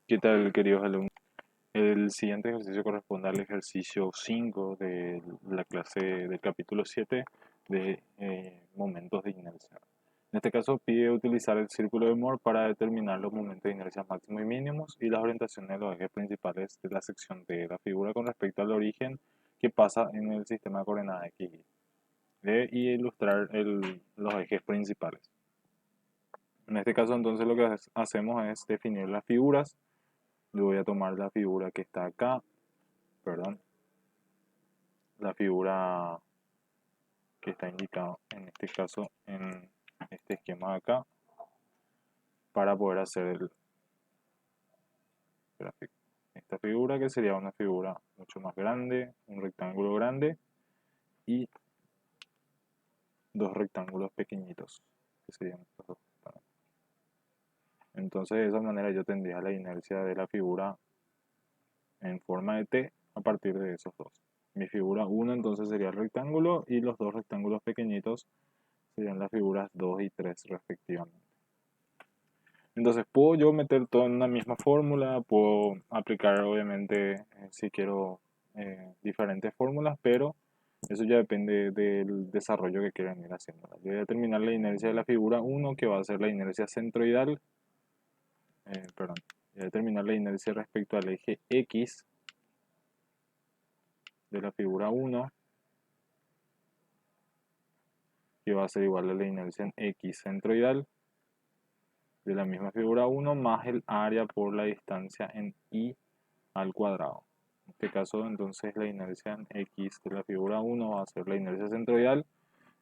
¿Qué tal, queridos alumnos? El siguiente ejercicio corresponde al ejercicio 5 de la clase del capítulo 7 de momentos de inercia. En este caso pide utilizar el círculo de Moore para determinar los momentos de inercia máximos y mínimos y las orientaciones de los ejes principales de la sección de la figura con respecto al origen que pasa en el sistema de coordenadas X y ilustrar los ejes principales. En este caso entonces lo que hacemos es definir las figuras. Yo voy a tomar la figura que está acá, perdón, la figura que está indicada en este caso en este esquema de acá para poder hacer el gráfico. Esta figura que sería una figura mucho más grande, un rectángulo grande y dos rectángulos pequeñitos, que serían estos dos. Entonces de esa manera yo tendría la inercia de la figura en forma de T a partir de esos dos. Mi figura 1 entonces sería el rectángulo y los dos rectángulos pequeñitos serían las figuras 2 y 3 respectivamente. Entonces puedo yo meter todo en una misma fórmula, puedo aplicar obviamente si quiero diferentes fórmulas, pero eso ya depende del desarrollo que quieran ir haciendo. Yo voy a determinar la inercia de la figura 1, que va a ser la inercia centroidal, perdón, voy a determinar la inercia respecto al eje X de la figura 1, que va a ser igual a la inercia en X centroidal de la misma figura 1 más el área por la distancia en Y al cuadrado. En este caso entonces la inercia en X de la figura 1 va a ser la inercia centroidal.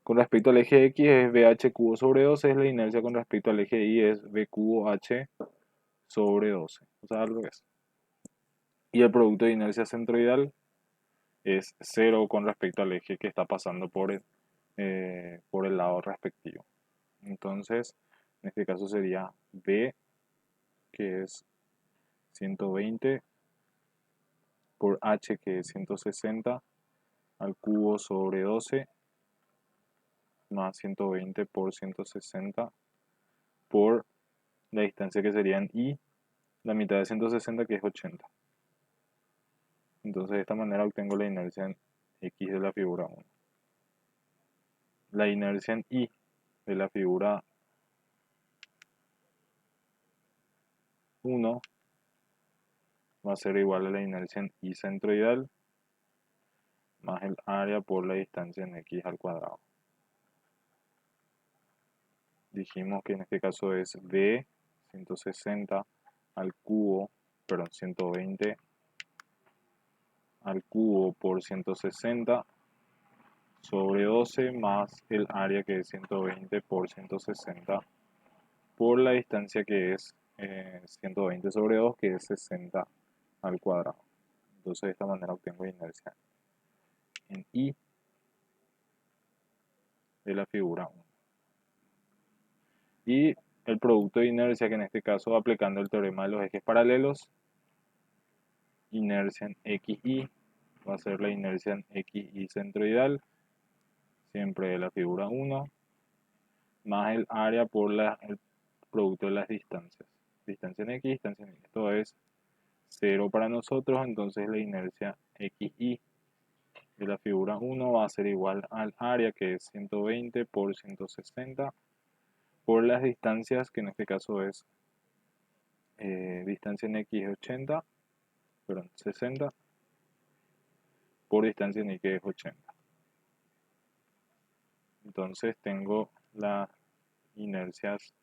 Con respecto al eje X es BH cubo sobre 12, es la inercia con respecto al eje Y es B cubo H sobre 12, o sea al revés. Y el producto de inercia centroidal es 0 con respecto al eje que está pasando por el lado respectivo. Entonces, en este caso sería B, que es 120, por H, que es 160, al cubo sobre 12, más 120 por 160, por la distancia que sería en Y, la mitad de 160, que es 80. Entonces, de esta manera obtengo la inercia en X de la figura 1. La inercia en Y de la figura 1 va a ser igual a la inercia en Y centroidal más el área por la distancia en X al cuadrado. Dijimos que en este caso es B 160 al cubo, perdón, 120 al cubo por 160 sobre 12 más el área, que es 120 por 160 por la distancia, que es 120 sobre 2, que es 60 al cuadrado. Entonces de esta manera obtengo inercia en Y de la figura 1. Y el producto de inercia, que en este caso aplicando el teorema de los ejes paralelos, inercia en XY va a ser la inercia en XY centroidal, siempre de la figura 1, más el área por el producto de las distancias. Distancia en X, distancia en Y. Esto es 0 para nosotros, entonces la inercia XY de la figura 1 va a ser igual al área, que es 120 por 160, por las distancias, que en este caso es distancia en X es 80, perdón, 60, por distancia en Y, que es 80. Entonces tengo las inercias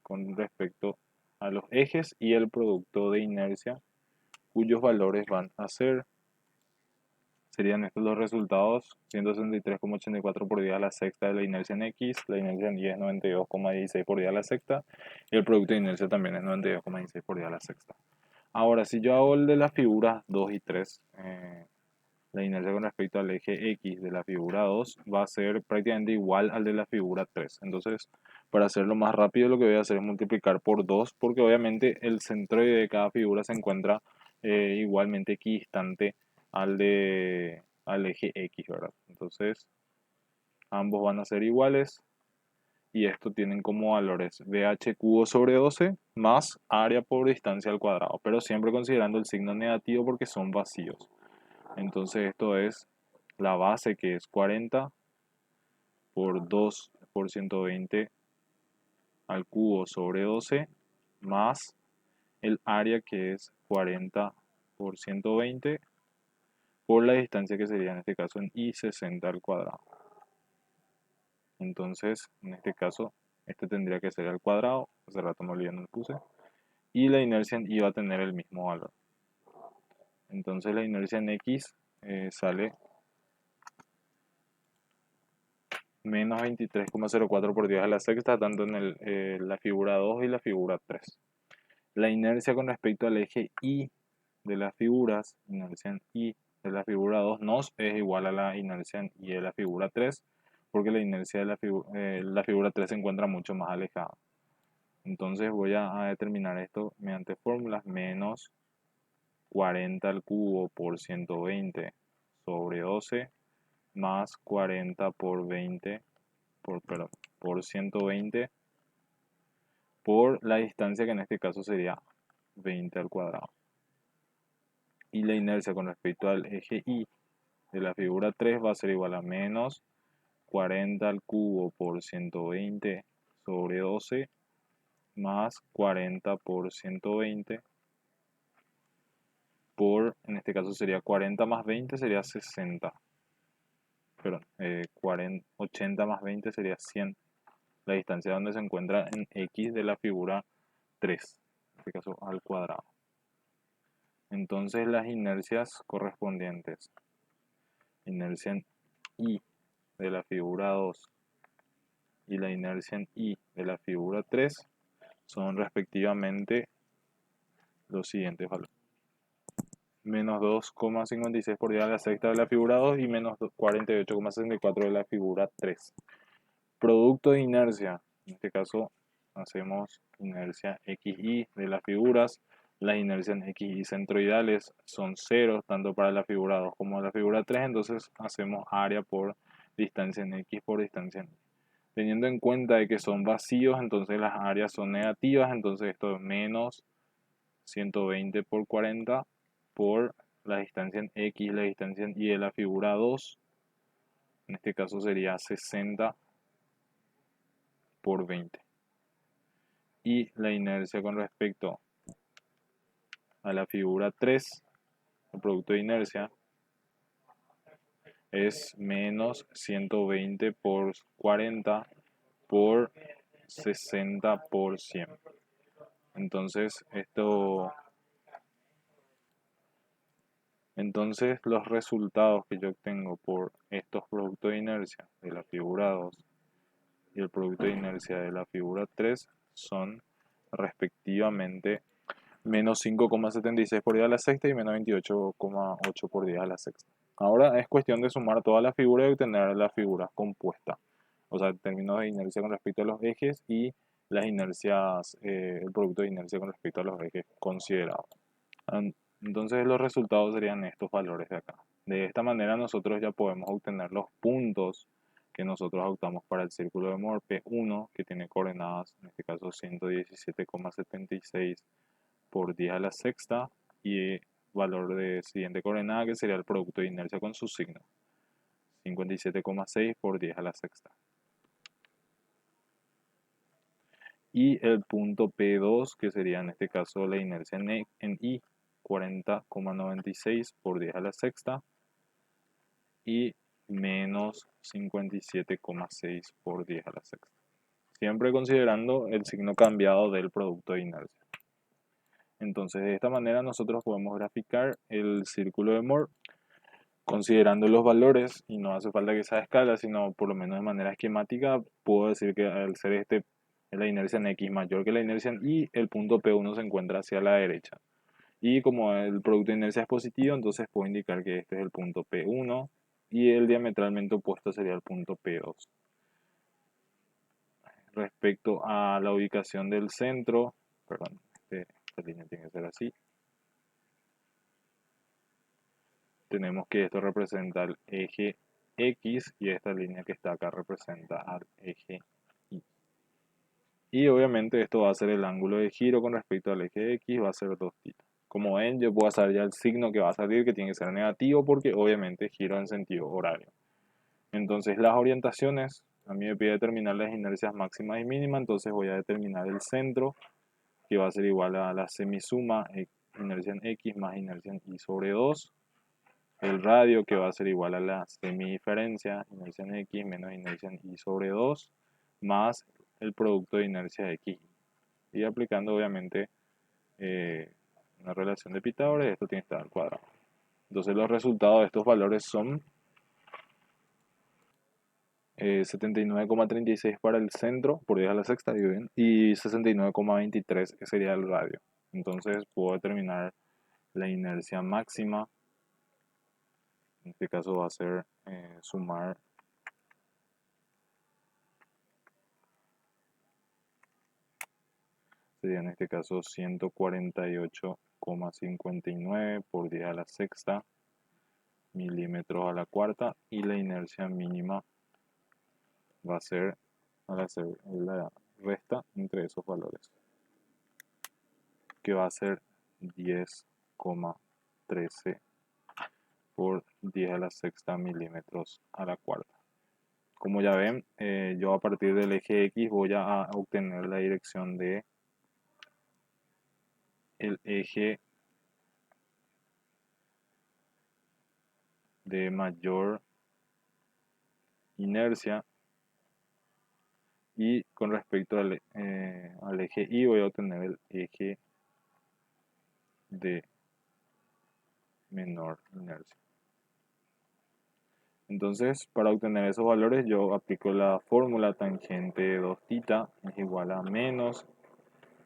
con respecto a los ejes y el producto de inercia, cuyos valores van a ser, serían estos los resultados: 163,84 por 10 a la sexta de la inercia en X, la inercia en Y es 92,16 por 10 a la sexta, y el producto de inercia también es 92,16 por 10 a la sexta. Ahora, si yo hago el de las figuras 2 y 3, la inercia con respecto al eje X de la figura 2 va a ser prácticamente igual al de la figura 3. Entonces, para hacerlo más rápido, lo que voy a hacer es multiplicar por 2, porque obviamente el centroide de cada figura se encuentra igualmente equidistante al eje X, ¿verdad? Entonces, ambos van a ser iguales. y esto tienen como valores BH cubo sobre 12 más área por distancia al cuadrado, pero siempre considerando el signo negativo porque son vacíos. Entonces esto es la base, que es 40 por 2 por 120 al cubo sobre 12 más el área, que es 40 por 120 por la distancia, que sería en este caso en I 60 al cuadrado. Entonces, en este caso, este tendría que ser al cuadrado. Hace rato me olvidé, no lo puse. Y la inercia en Y va a tener el mismo valor. Entonces la inercia en X sale menos 23,04 por 10 a la sexta, tanto en la figura 2 y la figura 3. La inercia con respecto al eje Y de las figuras, inercia en Y de la figura 2 no es igual a la inercia en Y de la figura 3, porque la inercia de la figura 3 se encuentra mucho más alejada. Entonces voy a determinar esto mediante fórmulas: menos 40 al cubo por 120 sobre 12 más 40 por 20 por 120 por la distancia, que en este caso sería 20 al cuadrado. Y la inercia con respecto al eje Y de la figura 3 va a ser igual a menos 40 al cubo por 120 sobre 12 más 40 por 120 por, en este caso sería 40 más 20 sería 60. Perdón, 80 más 20 sería 100. La distancia donde se encuentra en X de la figura 3, en este caso al cuadrado. Entonces las inercias correspondientes, inercia en Y de la figura 2 y la inercia en Y de la figura 3, son respectivamente los siguientes valores: menos 2,56 por 10 a la sexta de la figura 2 y menos 48,64 de la figura 3. Producto de inercia, en este caso hacemos inercia XY de las figuras. Las inercias en XY centroidales son ceros tanto para la figura 2 como la figura 3, entonces hacemos área por distancia en X por distancia en Y. Teniendo en cuenta de que son vacíos, entonces las áreas son negativas, entonces esto es menos 120 por 40 por la distancia en X, la distancia en Y de la figura 2, en este caso sería 60 por 20. Y la inercia con respecto a la figura 3, el producto de inercia, es menos 120 por 40 por 60 por 100. Entonces los resultados que yo obtengo por estos productos de inercia de la figura 2 y el producto de inercia de la figura 3 son respectivamente menos 5,76 por 10 a la sexta y menos 28,8 por 10 a la sexta. Ahora es cuestión de sumar todas las figuras y obtener la figura compuesta, o sea, términos de inercia con respecto a los ejes y las inercias, el producto de inercia con respecto a los ejes considerados. Entonces los resultados serían estos valores de acá. De esta manera nosotros ya podemos obtener los puntos que nosotros optamos para el círculo de Mohr P1, que tiene coordenadas, en este caso 117,76 por 10 a la sexta, y valor de siguiente coordenada, que sería el producto de inercia con su signo, 57,6 por 10 a la sexta. Y el punto P2, que sería en este caso la inercia en Y, 40,96 por 10 a la sexta y menos 57,6 por 10 a la sexta. Siempre considerando el signo cambiado del producto de inercia. Entonces, de esta manera nosotros podemos graficar el círculo de Mohr considerando los valores, y no hace falta que sea a escala, sino por lo menos de manera esquemática. Puedo decir que al ser la inercia en X mayor que la inercia en Y, el punto P1 se encuentra hacia la derecha. Y como el producto de inercia es positivo, entonces puedo indicar que este es el punto P1 y el diametralmente opuesto sería el punto P2. Respecto a la ubicación del centro, perdón, esta línea tiene que ser así. Tenemos que esto representa el eje X y esta línea que está acá representa al eje Y. Y obviamente esto va a ser el ángulo de giro con respecto al eje X, va a ser 2θ. Como ven, yo puedo saber ya el signo que va a salir, que tiene que ser negativo, porque obviamente giro en sentido horario. Entonces las orientaciones, a mí me pide determinar las inercias máximas y mínimas, entonces voy a determinar el centro, que va a ser igual a la semisuma, inercia en X más inercia en Y sobre 2. El radio, que va a ser igual a la semidiferencia, inercia en X menos inercia en Y sobre 2, más el producto de inercia X. Y aplicando obviamente una relación de Pitágoras, esto tiene que estar al cuadrado. Entonces los resultados de estos valores son 79,36 para el centro, por 10 a la sexta, bien, y 69,23 sería el radio. Entonces puedo determinar la inercia máxima. En este caso va a ser sumar sería en este caso 148,59 por 10 a la sexta milímetros a la cuarta, y la inercia mínima va a ser la resta entre esos valores, que va a ser 10,13 por 10 a la sexta milímetros a la cuarta. Como ya ven, yo a partir del eje X voy a obtener la dirección de el eje de mayor inercia, y con respecto al eje Y voy a obtener el eje de menor inercia. Entonces, para obtener esos valores yo aplico la fórmula tangente de 2θ es igual a menos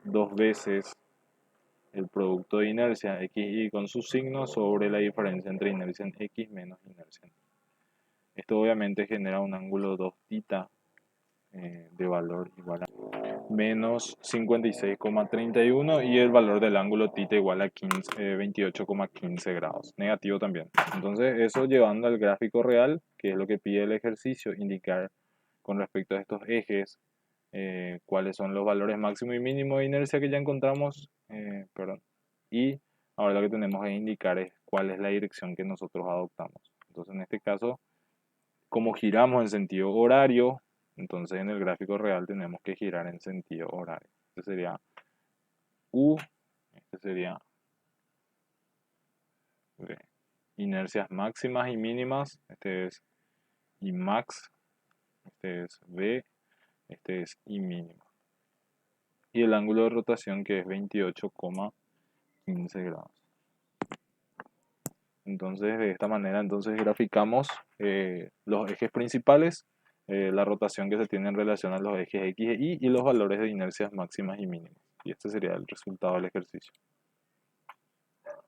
2 veces el producto de inercia XY con su signo sobre la diferencia entre inercia en X menos inercia en Y. Esto obviamente genera un ángulo 2θ de valor igual a menos 56,31, y el valor del ángulo θ igual a 28,15 grados, negativo también. Entonces eso llevando al gráfico real, que es lo que pide el ejercicio, indicar con respecto a estos ejes cuáles son los valores máximo y mínimo de inercia que ya encontramos, perdón, y ahora lo que tenemos que indicar es cuál es la dirección que nosotros adoptamos. Entonces en este caso, como giramos en sentido horario, entonces en el gráfico real tenemos que girar en sentido horario. Este sería U, este sería V. Inercias máximas y mínimas, este es I max, este es V, este es I mínimo. Y el ángulo de rotación, que es 28,15 grados. Entonces de esta manera entonces graficamos los ejes principales, la rotación que se tiene en relación a los ejes X e Y, y los valores de inercias máximas y mínimas. Y este sería el resultado del ejercicio.